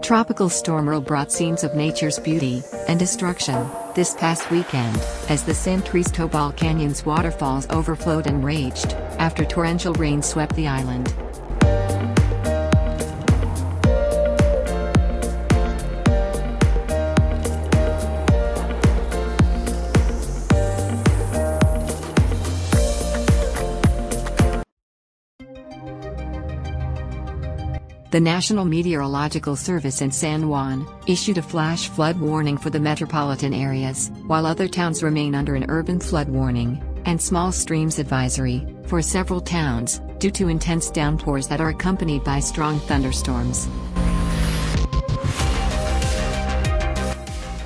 tropical storm Rojo brought scenes of nature's beauty and destruction this past weekend, as the San Cristobal Canyon's waterfalls overflowed and raged after torrential rain swept the island. The National Meteorological Service in San Juan issued a flash flood warning for the metropolitan areas, while other towns remain under an urban flood warning and small streams advisory for several towns due to intense downpours that are accompanied by strong thunderstorms.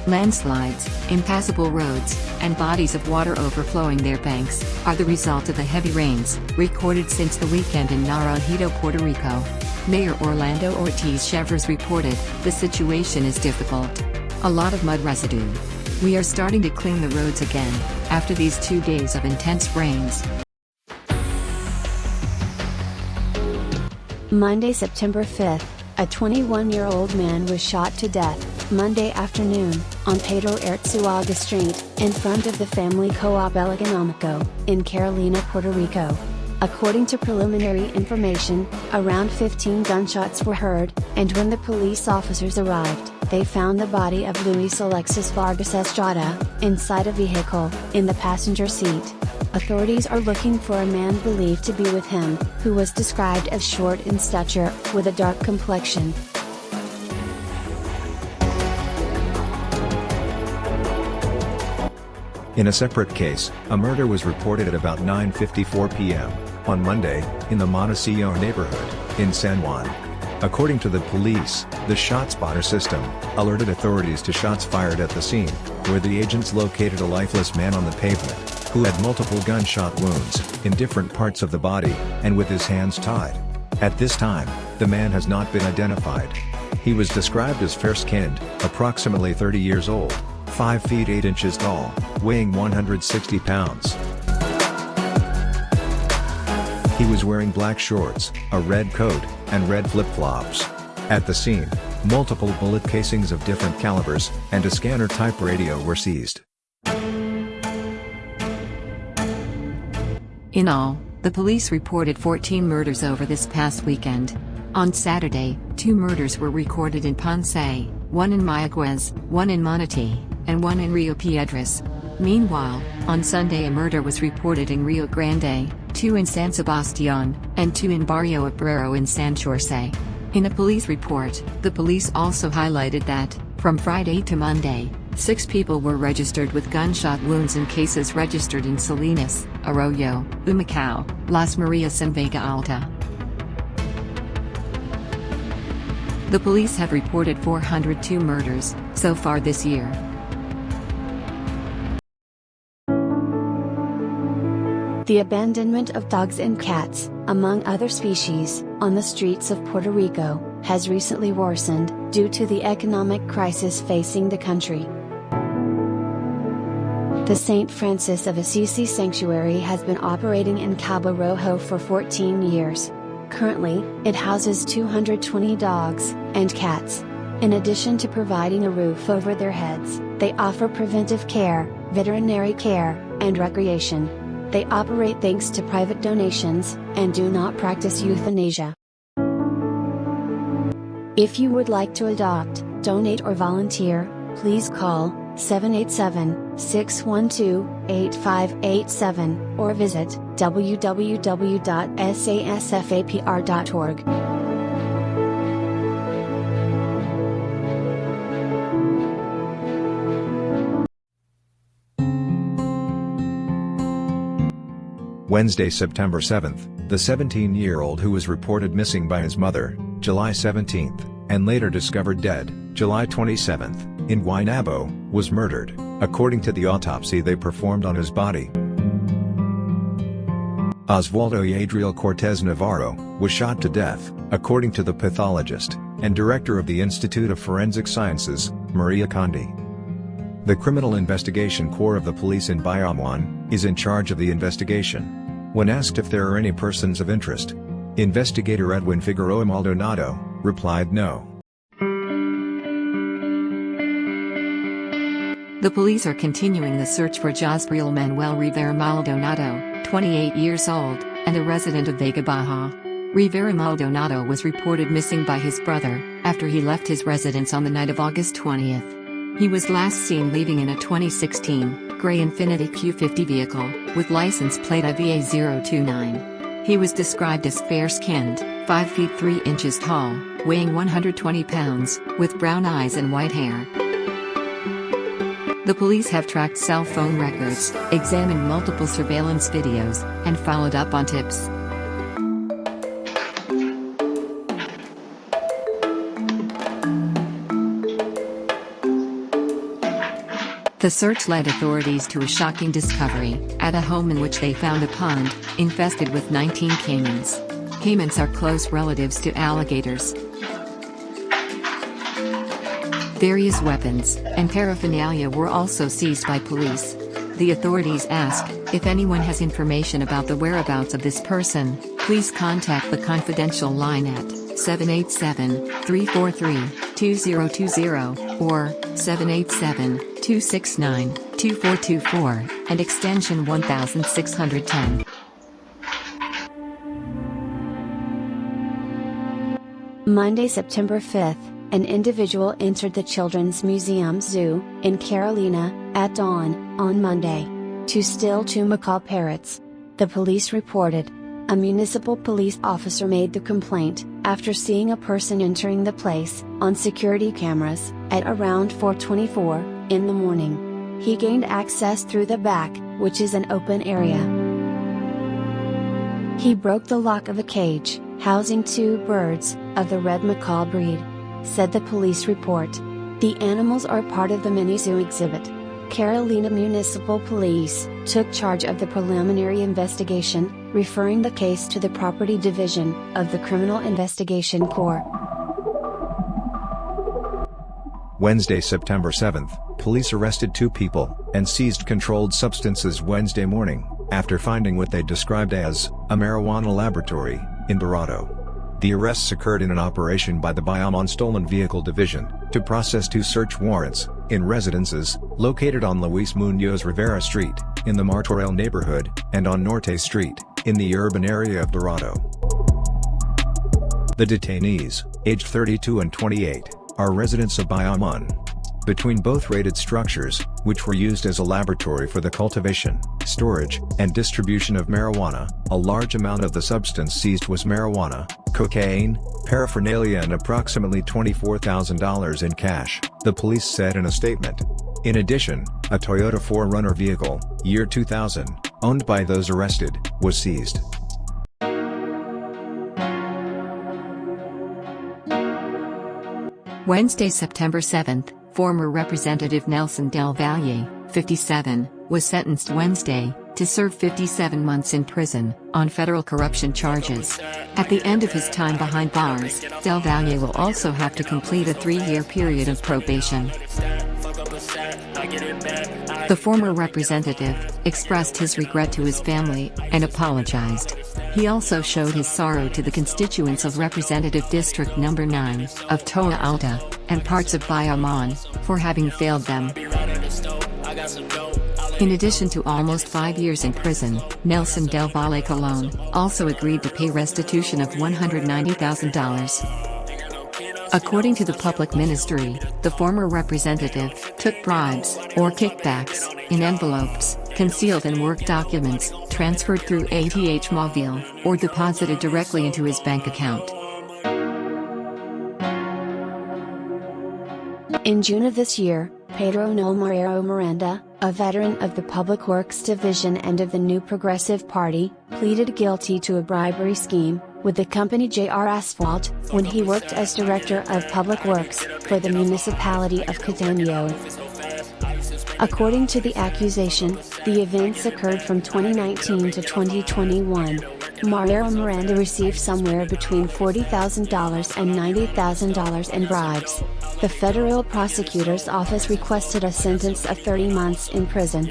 Landslides, impassable roads, and bodies of water overflowing their banks are the result of the heavy rains recorded since the weekend in Narranjito, Puerto Rico. Mayor Orlando Ortiz Chevres reported, "The situation is difficult. A lot of mud residue. We are starting to clean the roads again after these 2 days of intense rains." Monday, September 5th, a 21-year-old man was shot to death Monday afternoon on Pedro Arzuaga Street, in front of the family co-op El Económico, in Carolina, Puerto Rico. According to preliminary information, around 15 gunshots were heard, and when the police officers arrived, they found the body of Luis Alexis Vargas Estrada inside a vehicle, in the passenger seat. Authorities are looking for a man believed to be with him, who was described as short in stature, with a dark complexion. In a separate case, a murder was reported at about 9:54 p.m. on Monday, in the Montecillo neighborhood, in San Juan. According to the police, the ShotSpotter system alerted authorities to shots fired at the scene, where the agents located a lifeless man on the pavement, who had multiple gunshot wounds in different parts of the body, and with his hands tied. At this time, the man has not been identified. He was described as fair-skinned, approximately 30 years old, 5 feet 8 inches tall, weighing 160 pounds. He was wearing black shorts, a red coat, and red flip-flops. At the scene, multiple bullet casings of different calibers, and a scanner-type radio were seized. In all, the police reported 14 murders over this past weekend. On Saturday, 2 murders were recorded in Ponce, 1 in Mayaguez, 1 in Manatees, and 1 in Rio Piedras. Meanwhile, on Sunday a murder was reported in Rio Grande, 2 in San Sebastián, and 2 in Barrio Obrero in San Jorge. In a police report, the police also highlighted that, from Friday to Monday, 6 people were registered with gunshot wounds in cases registered in Salinas, Arroyo, Macaw, Las Marias and Vega Alta. The police have reported 402 murders so far this year. The abandonment of dogs and cats, among other species, on the streets of Puerto Rico, has recently worsened, due to the economic crisis facing the country. The St. Francis of Assisi Sanctuary has been operating in Cabo Rojo for 14 years. Currently, it houses 220 dogs and cats. In addition to providing a roof over their heads, they offer preventive care, veterinary care, and recreation. They operate thanks to private donations, and do not practice euthanasia. If you would like to adopt, donate or volunteer, please call 787-612-8587, or visit www.sasfapr.org. Wednesday, September 7th, the 17-year-old who was reported missing by his mother, July 17th, and later discovered dead, July 27th, in Guaynabo, was murdered, according to the autopsy they performed on his body. Osvaldo Yadriel Cortez Navarro was shot to death, according to the pathologist and director of the Institute of Forensic Sciences, Maria Condi. The Criminal Investigation Corps of the police in Bayamon is in charge of the investigation. When asked if there are any persons of interest, Investigator Edwin Figueroa Maldanado replied no. The police are continuing the search for Josbriel Manuel Rivera Maldonado, 28 years old, and a resident of Vega Baja. Rivera Maldonado was reported missing by his brother, after he left his residence on the night of August 20th. He was last seen leaving in a 2016, gray Infiniti Q50 vehicle, with license plate IVA029. He was described as fair-skinned, 5 feet 3 inches tall, weighing 120 pounds, with brown eyes and white hair. The police have tracked cell phone records, examined multiple surveillance videos, and followed up on tips. The search led authorities to a shocking discovery, at a home in which they found a pond, infested with 19 caimans. Caimans are close relatives to alligators. Various weapons and paraphernalia were also seized by police. The authorities ask, if anyone has information about the whereabouts of this person, please contact the confidential line at 787-343-2020, or 787-269-2424, and extension 1610. Monday, September 5th, an individual entered the Children's Museum Zoo, in Carolina, at dawn, on Monday, to steal 2 macaw parrots. The police reported. A municipal police officer made the complaint, after seeing a person entering the place, on security cameras, at around 4:24 in the morning. He gained access through the back, which is an open area. He broke the lock of a cage, housing 2 birds, of the red macaw breed, said the police report. The animals are part of the mini zoo exhibit. Carolina Municipal Police took charge of the preliminary investigation, referring the case to the Property Division of the Criminal Investigation Corps. Wednesday, September 7th, police arrested 2 people and seized controlled substances Wednesday morning, after finding what they described as a marijuana laboratory in Dorado. The arrests occurred in an operation by the Bayamon Stolen Vehicle Division to process 2 search warrants in residences located on Luis Munoz Rivera Street in the Martorell neighborhood and on Norte Street in the urban area of Dorado. The detainees, aged 32 and 28, are residents of Bayamon. Between both rated structures, which were used as a laboratory for the cultivation, storage, and distribution of marijuana, a large amount of the substance seized was marijuana, cocaine, paraphernalia and approximately $24,000 in cash, the police said in a statement. In addition, a Toyota 4Runner vehicle, year 2000, owned by those arrested, was seized. Wednesday, September 7th, former Representative Nelson Del Valle, 57, was sentenced Wednesday to serve 57 months in prison on federal corruption charges. At the end of his time behind bars, Del Valle will also have to complete a 3-year period of probation. The former representative expressed his regret to his family and apologized. He also showed his sorrow to the constituents of Representative District No. 9 of Toa Alta and parts of Bayamon for having failed them. In addition to almost 5 years in prison, Nelson Del Valle Colon also agreed to pay restitution of $190,000. According to the public ministry, the former representative took bribes or kickbacks in envelopes, concealed in work documents, transferred through ATH Mobile, or deposited directly into his bank account. In June of this year, Pedro Noel Marrero Miranda, a veteran of the Public Works Division and of the New Progressive Party, pleaded guilty to a bribery scheme with the company JR Asphalt when he worked as Director of Public Works for the municipality of Catania. According to the accusation, the events occurred from 2019 to 2021. Marrero Miranda received somewhere between $40,000 and $90,000 in bribes. The federal prosecutor's office requested a sentence of 30 months in prison.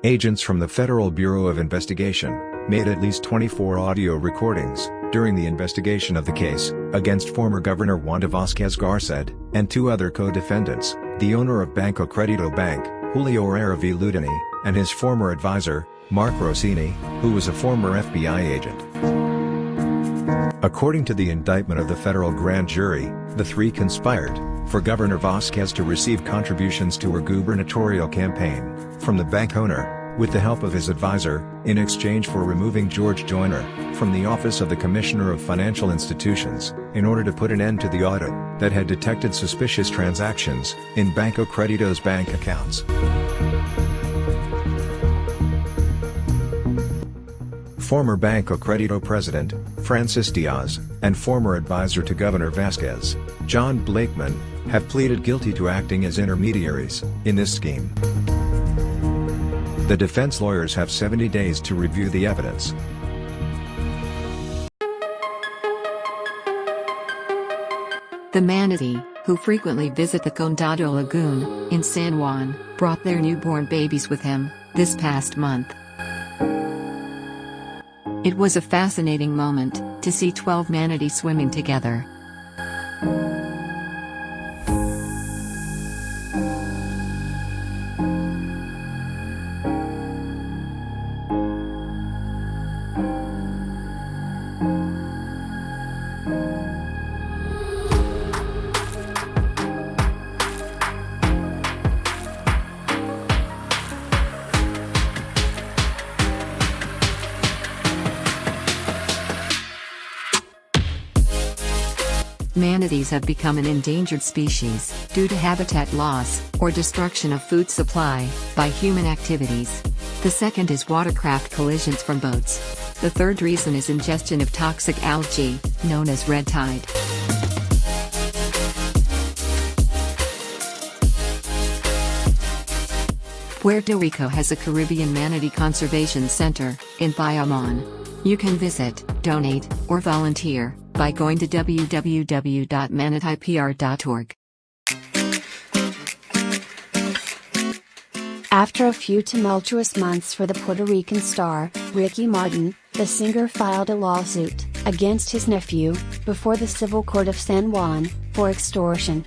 Agents from the Federal Bureau of Investigation made at least 24 audio recordings during the investigation of the case, against former Governor Wanda Vasquez Garced, and 2 other co-defendants, the owner of Banco Credito Bank, Julio Herrera V. Ludini, and his former advisor, Mark Rossini, who was a former FBI agent. According to the indictment of the federal grand jury, the 3 conspired for Governor Vasquez to receive contributions to her gubernatorial campaign from the bank owner, with the help of his advisor, in exchange for removing George Joyner from the office of the Commissioner of Financial Institutions, in order to put an end to the audit that had detected suspicious transactions in Banco Credito's bank accounts. Former Banco Credito President, Francis Diaz, and former advisor to Governor Vasquez, John Blakeman, have pleaded guilty to acting as intermediaries in this scheme. The defense lawyers have 70 days to review the evidence. The manatee, who frequently visit the Condado Lagoon in San Juan, brought their newborn babies with him this past month. It was a fascinating moment to see 12 manatees swimming together. Manatees have become an endangered species due to habitat loss or destruction of food supply by human activities. The second is watercraft collisions from boats. The third reason is ingestion of toxic algae, known as red tide. Puerto Rico has a Caribbean Manatee Conservation Center in Bayamon. You can visit, donate, or volunteer by going to www.manateepr.org. After a few tumultuous months for the Puerto Rican star, Ricky Martin, the singer filed a lawsuit against his nephew before the Civil Court of San Juan for extortion.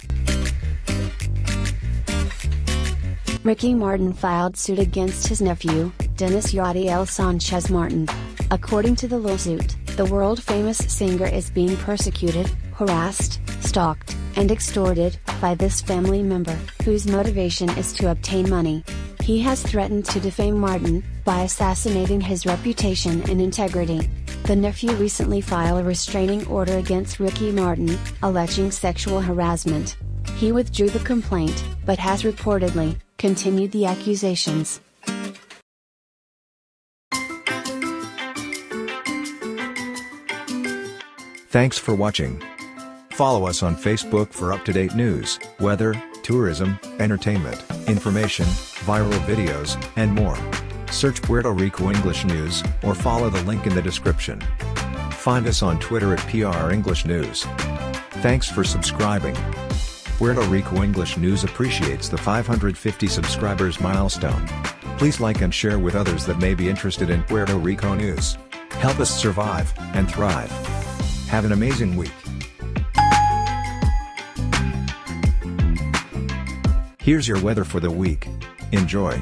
Ricky Martin filed suit against his nephew, Dennis Yadriel Sanchez Martin. According to the lawsuit, the world-famous singer is being persecuted, harassed, stalked, and extorted by this family member, whose motivation is to obtain money. He has threatened to defame Martin by assassinating his reputation and integrity. The nephew recently filed a restraining order against Ricky Martin, alleging sexual harassment. He withdrew the complaint, but has reportedly continued the accusations. Thanks for watching. Follow us on Facebook for up-to-date news, weather, tourism, entertainment, information, viral videos, and more. Search Puerto Rico English News, or follow the link in the description. Find us on Twitter at PR English News. Thanks for subscribing. Puerto Rico English News appreciates the 550 subscribers milestone. Please like and share with others that may be interested in Puerto Rico news. Help us survive and thrive. Have an amazing week. Here's your weather for the week. Enjoy.